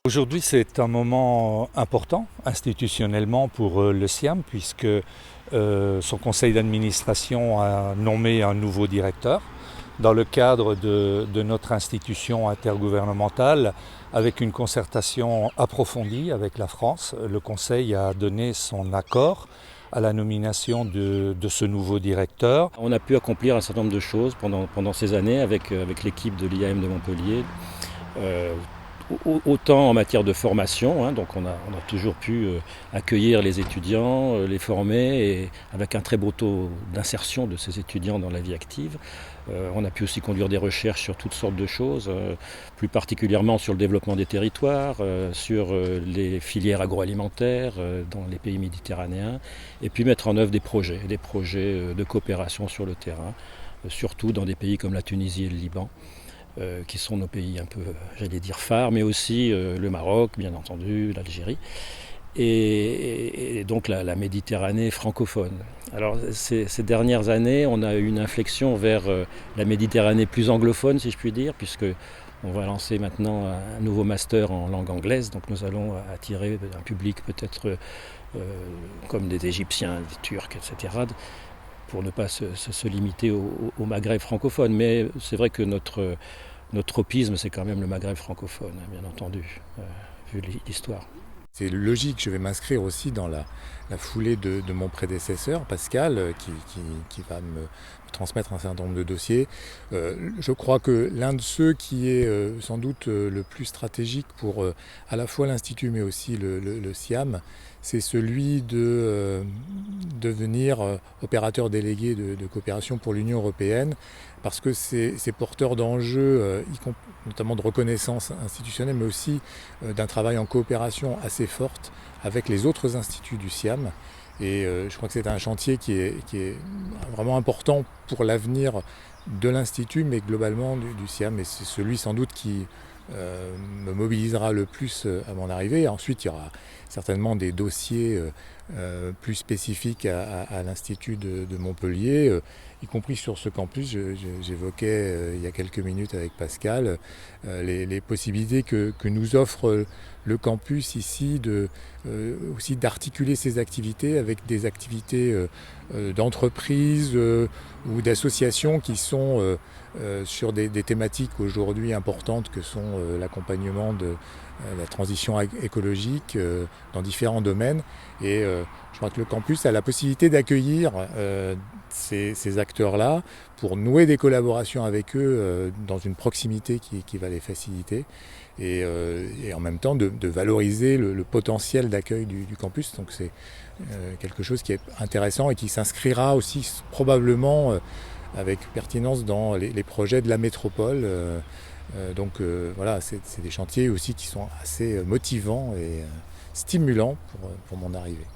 Aujourd'hui, c'est un moment important institutionnellement pour le SIAM puisque son conseil d'administration a nommé un nouveau directeur dans le cadre de notre institution intergouvernementale avec une concertation approfondie avec la France. Le conseil a donné son accord à la nomination de ce nouveau directeur. On a pu accomplir un certain nombre de choses pendant ces années avec l'équipe de l'IAM de Montpellier. Autant en matière de formation, donc on a toujours pu accueillir les étudiants, les former, et avec un très beau taux d'insertion de ces étudiants dans la vie active. On a pu aussi conduire des recherches sur toutes sortes de choses, plus particulièrement sur le développement des territoires, sur les filières agroalimentaires dans les pays méditerranéens, et puis mettre en œuvre des projets de coopération sur le terrain, surtout dans des pays comme la Tunisie et le Liban. Qui sont nos pays un peu, j'allais dire, phares, mais aussi le Maroc, bien entendu, l'Algérie, et donc la Méditerranée francophone. Alors ces dernières années, on a eu une inflexion vers la Méditerranée plus anglophone, si je puis dire, puisque on va lancer maintenant un nouveau master en langue anglaise, donc nous allons attirer un public peut-être comme des Égyptiens, des Turcs, etc., pour ne pas se limiter au Maghreb francophone. Mais c'est vrai que notre tropisme, c'est quand même le Maghreb francophone, bien entendu, vu l'histoire. C'est logique, je vais m'inscrire aussi dans la foulée de mon prédécesseur, Pascal, qui va me transmettre un certain nombre de dossiers. Je crois que l'un de ceux qui est sans doute le plus stratégique pour à la fois l'Institut mais aussi le SIAM, c'est celui de devenir opérateur délégué de coopération pour l'Union européenne, parce que c'est porteur d'enjeux, notamment de reconnaissance institutionnelle, mais aussi d'un travail en coopération assez forte avec les autres instituts du SIAM. Et je crois que c'est un chantier qui est vraiment important pour l'avenir de l'Institut, mais globalement du SIAM. Et c'est celui sans doute qui me mobilisera le plus à mon arrivée. Ensuite, il y aura certainement des dossiers plus spécifiques à l'Institut de Montpellier, y compris sur ce campus. J'évoquais il y a quelques minutes avec Pascal les possibilités que nous offre le campus ici aussi d'articuler ces activités avec des activités d'entreprises ou d'associations qui sont sur des thématiques aujourd'hui importantes que sont l'accompagnement de la transition écologique dans différents domaines. Et je crois que le campus a la possibilité d'accueillir ces acteurs-là pour nouer des collaborations avec eux dans une proximité qui va les faciliter et en même temps de valoriser le potentiel d'accueil du campus. Donc c'est quelque chose qui est intéressant et qui s'inscrira aussi probablement avec pertinence dans les projets de la métropole. Donc voilà, c'est des chantiers aussi qui sont assez motivants et stimulants pour mon arrivée.